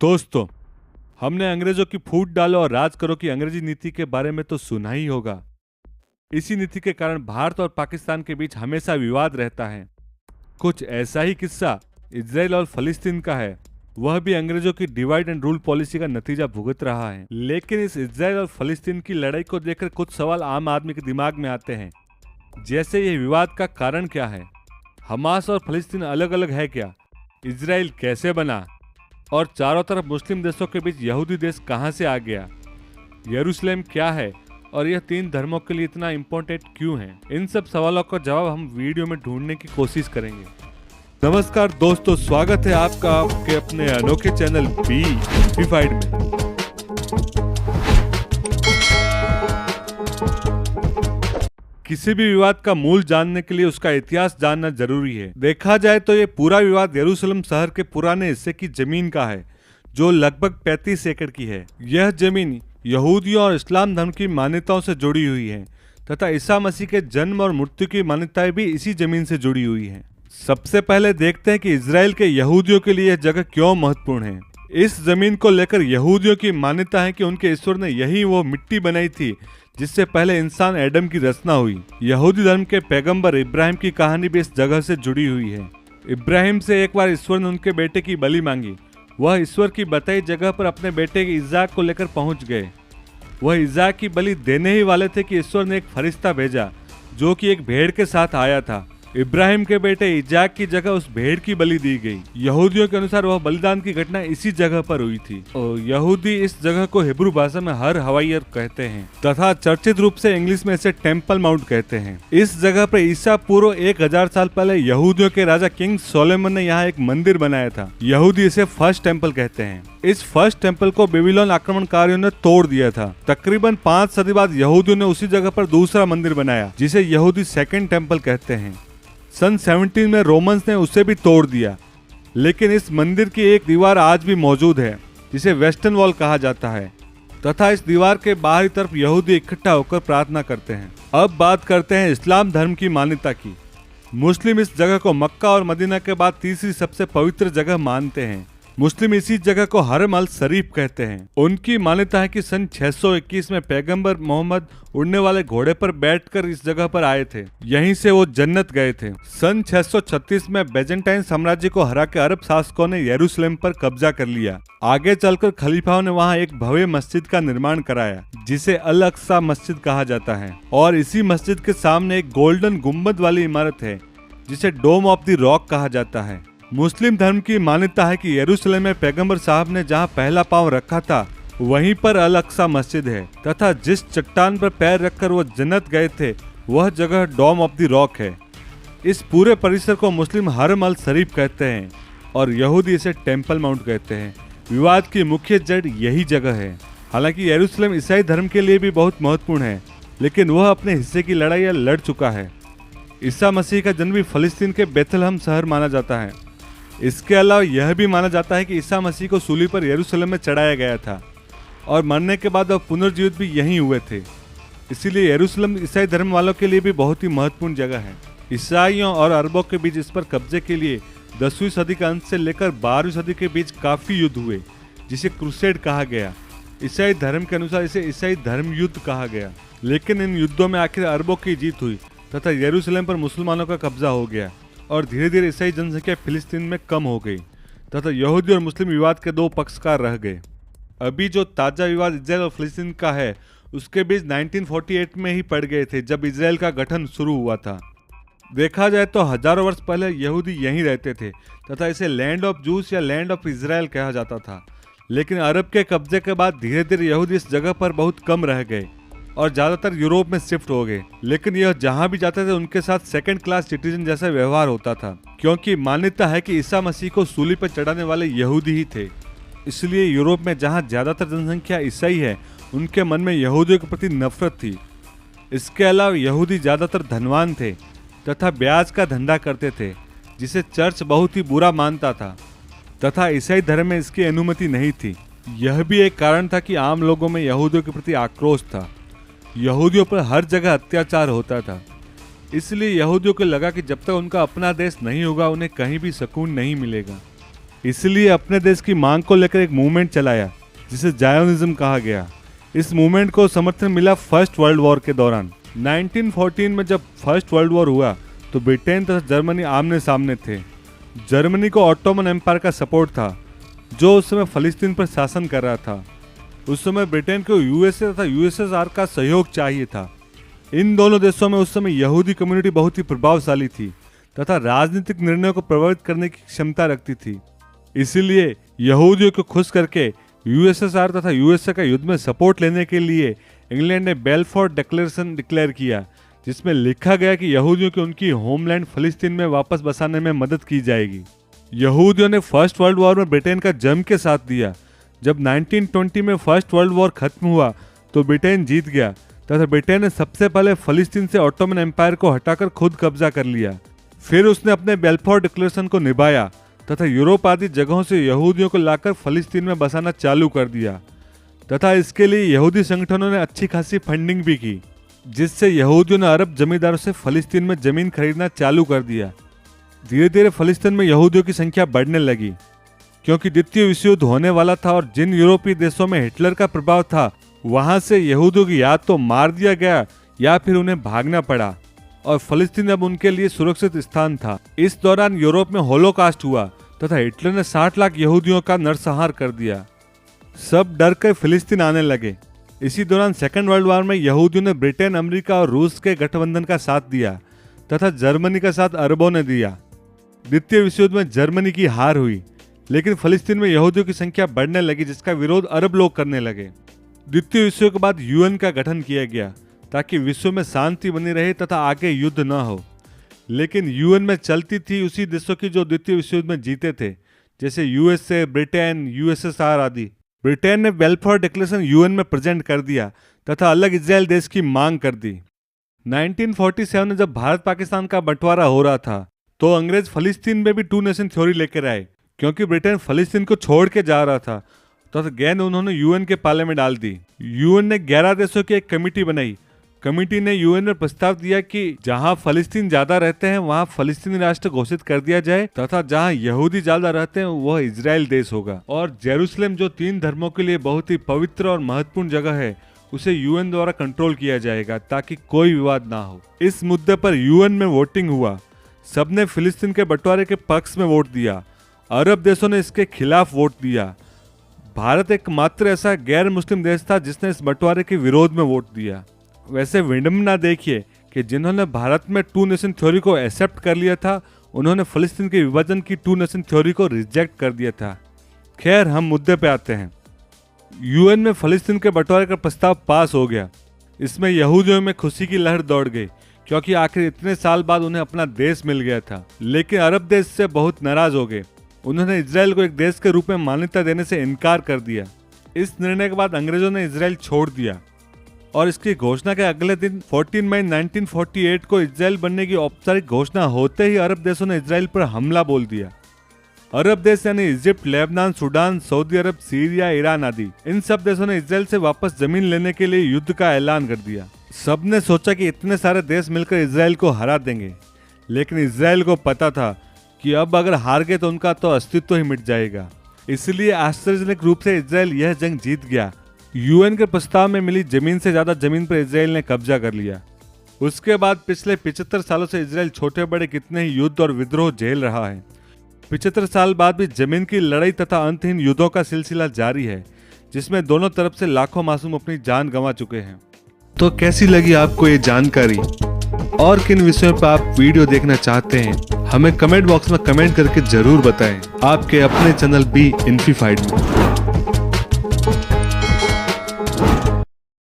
दोस्तों, हमने अंग्रेजों की फूट डालो और राज करो की अंग्रेजी नीति के बारे में तो सुना ही होगा। इसी नीति के कारण भारत और पाकिस्तान के बीच हमेशा विवाद रहता है। कुछ ऐसा ही किस्सा इजराइल और फलस्तीन का है। वह भी अंग्रेजों की डिवाइड एंड रूल पॉलिसी का नतीजा भुगत रहा है। लेकिन इस इजराइल और फलस्तीन की लड़ाई को देखकर कुछ सवाल आम आदमी के दिमाग में आते हैं, जैसे ये विवाद का कारण क्या है, हमास और फलस्तीन अलग अलग है क्या, इजराइल कैसे बना, और चारों तरफ मुस्लिम देशों के बीच यहूदी देश कहां से आ गया, यरूशलेम क्या है और यह तीन धर्मों के लिए इतना इम्पोर्टेंट क्यों है। इन सब सवालों का जवाब हम वीडियो में ढूंढने की कोशिश करेंगे। नमस्कार दोस्तों, स्वागत है आपका आपके अपने अनोखे चैनल बी सिंप्लीफाइड में। किसी भी विवाद का मूल जानने के लिए उसका इतिहास जानना जरूरी है। देखा जाए तो ये पूरा विवाद यरूशलेम शहर के पुराने हिस्से की जमीन का है, जो लगभग 35 एकड़ की है। यह जमीन यहूदियों और इस्लाम धर्म की मान्यताओं से जुड़ी हुई है तथा ईसा मसीह के जन्म और मृत्यु की मान्यताएं भी इसी जमीन से जुड़ी हुई हैं। सबसे पहले देखते हैं कि इजराइल के यहूदियों के लिए यह जगह क्यों महत्वपूर्ण है। इस जमीन को लेकर यहूदियों की मान्यता है कि उनके ईश्वर ने यही वो मिट्टी बनाई थी जिससे पहले इंसान एडम की रचना हुई। यहूदी धर्म के पैगंबर इब्राहिम की कहानी भी इस जगह से जुड़ी हुई है। इब्राहिम से एक बार ईश्वर ने उनके बेटे की बलि मांगी। वह ईश्वर की बताई जगह पर अपने बेटे इजाक को लेकर पहुंच गए। वह इजाक की बलि देने ही वाले थे कि ईश्वर ने एक फरिश्ता भेजा जो कि एक भेड़ के साथ आया था। इब्राहिम के बेटे इजाक की जगह उस भेड़ की बलि दी गई। यहूदियों के अनुसार वह बलिदान की घटना इसी जगह पर हुई थी। और यहूदी इस जगह को हिब्रू भाषा में हर हवाईयर कहते हैं तथा चर्चित रूप से इंग्लिश में इसे टेम्पल माउंट कहते हैं। इस जगह पर ईसा पूर्व 1000 साल पहले यहूदियों के राजा किंग सोलोमन ने यहाँ एक मंदिर बनाया था। यहूदी इसे फर्स्ट टेम्पल कहते हैं। इस फर्स्ट टेम्पल को बेबीलोन आक्रमणकारियों ने तोड़ दिया था। तकरीबन 5 सदी बाद यहूदियों ने उसी जगह पर दूसरा मंदिर बनाया जिसे यहूदी सेकंड टेम्पल कहते हैं। सन 17 में रोमन्स ने उसे भी तोड़ दिया, लेकिन इस मंदिर की एक दीवार आज भी मौजूद है जिसे वेस्टर्न वॉल कहा जाता है तथा इस दीवार के बाहरी तरफ यहूदी इकट्ठा होकर प्रार्थना करते हैं। अब बात करते हैं इस्लाम धर्म की मान्यता की। मुस्लिम इस जगह को मक्का और मदीना के बाद तीसरी सबसे पवित्र जगह मानते हैं। मुस्लिम इसी जगह को हरम अल शरीफ कहते हैं। उनकी मान्यता है कि सन 621 में पैगंबर मोहम्मद उड़ने वाले घोड़े पर बैठकर इस जगह पर आए थे। यहीं से वो जन्नत गए थे। सन 636 में बेजेंटाइन साम्राज्य को हरा के अरब शासकों ने यरूशलेम पर कब्जा कर लिया। आगे चलकर खलीफाओं ने वहाँ एक भव्य मस्जिद का निर्माण कराया जिसे अल अक्सा मस्जिद कहा जाता है। और इसी मस्जिद के सामने एक गोल्डन गुम्बद वाली इमारत है जिसे डोम ऑफ द रॉक कहा जाता है। मुस्लिम धर्म की मान्यता है कि यरूशलेम में पैगंबर साहब ने जहां पहला पांव रखा था वहीं पर अल अक्सा मस्जिद है तथा जिस चट्टान पर पैर रखकर वो जन्नत गए थे वह जगह डोम ऑफ द रॉक है। इस पूरे परिसर को मुस्लिम हरम अल शरीफ कहते हैं और यहूदी इसे टेम्पल माउंट कहते हैं। विवाद की मुख्य जड़ यही जगह है। हालांकि यरूशलेम ईसाई धर्म के लिए भी बहुत महत्वपूर्ण है, लेकिन वह अपने हिस्से की लड़ाई लड़ चुका है। ईसा मसीह का जन्म भी फलस्तीन के बेथलहम शहर माना जाता है। इसके अलावा यह भी माना जाता है कि ईसा मसीह को सूली पर यरूशलेम में चढ़ाया गया था और मरने के बाद वह पुनर्जीवित भी यहीं हुए थे। इसीलिए यरूशलेम ईसाई धर्म वालों के लिए भी बहुत ही महत्वपूर्ण जगह है। ईसाइयों और अरबों के बीच इस पर कब्जे के लिए 10वीं सदी के अंत से लेकर 12वीं सदी के बीच काफी युद्ध हुए जिसे क्रूसेड कहा गया। ईसाई धर्म के अनुसार इसे ईसाई धर्म युद्ध कहा गया। लेकिन इन युद्धों में आखिर अरबों की जीत हुई तथा यरूशलेम पर मुसलमानों का कब्जा हो गया और धीरे धीरे ईसाई जनसंख्या फिलिस्तीन में कम हो गई तथा यहूदी और मुस्लिम विवाद के दो पक्षकार रह गए। अभी जो ताजा विवाद इजराइल और फिलिस्तीन का है उसके बीच 1948 में ही पड़ गए थे जब इजराइल का गठन शुरू हुआ था। देखा जाए तो हजारों वर्ष पहले यहूदी यहीं रहते थे तथा इसे लैंड ऑफ जूस या लैंड ऑफ इजराइल कहा जाता था। लेकिन अरब के कब्जे के बाद धीरे धीरे यहूदी इस जगह पर बहुत कम रह गए और ज्यादातर यूरोप में शिफ्ट हो गए। लेकिन यह जहां भी जाते थे उनके साथ सेकंड क्लास सिटीजन जैसा व्यवहार होता था, क्योंकि मान्यता है कि ईसा मसीह को सूली पर चढ़ाने वाले यहूदी ही थे। इसलिए यूरोप में जहां ज्यादातर जनसंख्या ईसाई है उनके मन में यहूदियों के प्रति नफरत थी। इसके अलावा यहूदी ज्यादातर धनवान थे तथा ब्याज का धंधा करते थे जिसे चर्च बहुत ही बुरा मानता था तथा ईसाई धर्म में इसकी अनुमति नहीं थी। यह भी एक कारण था कि आम लोगों में यहूदियों के प्रति आक्रोश था। यहूदियों पर हर जगह अत्याचार होता था। इसलिए यहूदियों को लगा कि जब तक उनका अपना देश नहीं होगा उन्हें कहीं भी सुकून नहीं मिलेगा। इसलिए अपने देश की मांग को लेकर एक मूवमेंट चलाया जिसे जायोनिज्म कहा गया। इस मूवमेंट को समर्थन मिला फर्स्ट वर्ल्ड वॉर के दौरान। 1914 में जब फर्स्ट वर्ल्ड वॉर हुआ तो ब्रिटेन तथा जर्मनी आमने सामने थे। जर्मनी को ऑटोमन एम्पायर का सपोर्ट था जो उस समय फलस्तीन पर शासन कर रहा था। उस समय ब्रिटेन को यूएसए तथा यूएसएसआर का सहयोग चाहिए था। इन दोनों देशों में उस समय यहूदी कम्युनिटी बहुत ही प्रभावशाली थी तथा राजनीतिक निर्णयों को प्रभावित करने की क्षमता रखती थी। इसीलिए यहूदियों को खुश करके यूएसएसआर तथा यूएसए का युद्ध में सपोर्ट लेने के लिए इंग्लैंड ने बेलफोर्ट डिक्लेरेशन डिक्लेयर किया, जिसमें लिखा गया कि यहूदियों की उनकी होमलैंड फलस्तीन में वापस बसाने में मदद की जाएगी। यहूदियों ने फर्स्ट वर्ल्ड वॉर में ब्रिटेन का जम के साथ दिया। जब 1920 में फर्स्ट वर्ल्ड वॉर खत्म हुआ तो ब्रिटेन जीत गया तथा ब्रिटेन ने सबसे पहले फलस्तीन से ऑटोमन एम्पायर को हटाकर खुद कब्जा कर लिया। फिर उसने अपने बेलफोर्ट डिक्लेरेशन को निभाया तथा यूरोप आदि जगहों से यहूदियों को लाकर फलस्तीन में बसाना चालू कर दिया तथा इसके लिए यहूदी संगठनों ने अच्छी खासी फंडिंग भी की, जिससे यहूदियों ने अरब जमींदारों से फलस्तीन में जमीन खरीदना चालू कर दिया। धीरे धीरे फलस्तीन में यहूदियों की संख्या बढ़ने लगी क्योंकि द्वितीय विश्व युद्ध होने वाला था और जिन यूरोपीय देशों में हिटलर का प्रभाव था वहां से यहूदियों की या तो मार दिया गया या फिर उन्हें भागना पड़ा और फलस्तीन अब उनके लिए सुरक्षित स्थान था। इस दौरान यूरोप में होलोकास्ट हुआ तथा हिटलर ने 60 लाख यहूदियों का नरसंहार कर दिया। सब डर कर फिलिस्तीन आने लगे। इसी दौरान सेकेंड वर्ल्ड वॉर में यहूदियों ने ब्रिटेन, अमेरिका और रूस के गठबंधन का साथ दिया तथा जर्मनी का साथ अरबों ने दिया। द्वितीय विश्व युद्ध में जर्मनी की हार हुई, लेकिन फलस्तीन में यहूदियों की संख्या बढ़ने लगी जिसका विरोध अरब लोग करने लगे। द्वितीय विश्व युद्ध के बाद यूएन का गठन किया गया ताकि विश्व में शांति बनी रहे तथा आगे युद्ध न हो। लेकिन यूएन में चलती थी उसी देशों की जो द्वितीय विश्व युद्ध में जीते थे, जैसे यूएसए, ब्रिटेन, यूएसएसआर आदि। ब्रिटेन ने बेलफोर्ट डिक्लेरेशन यूएन में प्रेजेंट कर दिया तथा अलग इजराइल देश की मांग कर दी। 1947 में जब भारत पाकिस्तान का बंटवारा हो रहा था तो अंग्रेज फलस्तीन में भी टू नेशन थ्योरी लेकर आए। क्योंकि ब्रिटेन फलस्तीन को छोड़ के जा रहा था तो गेंद उन्होंने यूएन के पाले में डाल दी। यूएन ने 11 देशों की एक कमेटी बनाई। कमेटी ने यूएन में प्रस्ताव दिया कि जहां फलस्तीन ज्यादा रहते हैं वहां फलस्तीनी राष्ट्र घोषित कर दिया जाए तथा जहां यहूदी ज्यादा रहते हैं वह इजराइल देश होगा। और जेरूसलम जो 3 धर्मों के लिए बहुत ही पवित्र और महत्वपूर्ण जगह है उसे यूएन द्वारा कंट्रोल किया जाएगा ताकि कोई विवाद ना हो। इस मुद्दे पर यूएन में वोटिंग हुआ। सबने फिलिस्तीन के बंटवारे के पक्ष में वोट दिया। अरब देशों ने इसके खिलाफ वोट दिया। भारत एकमात्र ऐसा गैर मुस्लिम देश था जिसने इस बंटवारे के विरोध में वोट दिया। वैसे विडंबना देखिए कि जिन्होंने भारत में टू नेशन थ्योरी को एक्सेप्ट कर लिया था उन्होंने फलस्तीन के विभाजन की टू नेशन थ्योरी को रिजेक्ट कर दिया था। खैर, हम मुद्दे पे आते हैं। यूएन में फलस्तीन के बंटवारे का प्रस्ताव पास हो गया। इसमें यहूदियों में खुशी की लहर दौड़ गई क्योंकि आखिर इतने साल बाद उन्हें अपना देश मिल गया था। लेकिन अरब देश से बहुत नाराज हो गए। उन्होंने इजराइल को एक देश के रूप में मान्यता देने से इनकार कर दिया। इस निर्णय के बाद अंग्रेजों ने इजराइल छोड़ दिया और इसकी घोषणा के अगले दिन 14 मई 1948 को इजराइल बनने की औपचारिक घोषणा होते ही अरब देशों ने इजराइल पर हमला बोल दिया। अरब देश यानी इजिप्ट, लेबनान, सूडान, सऊदी अरब, सीरिया, ईरान आदि इन सब देशों ने इजराइल से वापस जमीन लेने के लिए युद्ध का ऐलान कर दिया। सबने सोचा कि इतने सारे देश मिलकर इजराइल को हरा देंगे, लेकिन इजराइल को पता था कि अब अगर हार गए तो उनका तो अस्तित्व ही मिट जाएगा। इसलिए आश्चर्यजनक रूप से इजराइल यह जंग जीत गया। यूएन के प्रस्ताव में मिली जमीन से ज्यादा जमीन पर इजराइल ने कब्जा कर लिया। उसके बाद पिछले 75 सालों से इजराइल छोटे बड़े कितने ही युद्ध और विद्रोह झेल रहा है। 75 साल बाद भी जमीन की लड़ाई तथा अंतहीन युद्धों का सिलसिला जारी है, जिसमें दोनों तरफ से लाखों मासूम अपनी जान गंवा चुके हैं। तो कैसी लगी आपको ये जानकारी और किन विषयों पर आप वीडियो देखना चाहते हैं, हमें कमेंट बॉक्स में कमेंट करके जरूर बताएं। आपके अपने चैनल बी इन्फीफाइड में।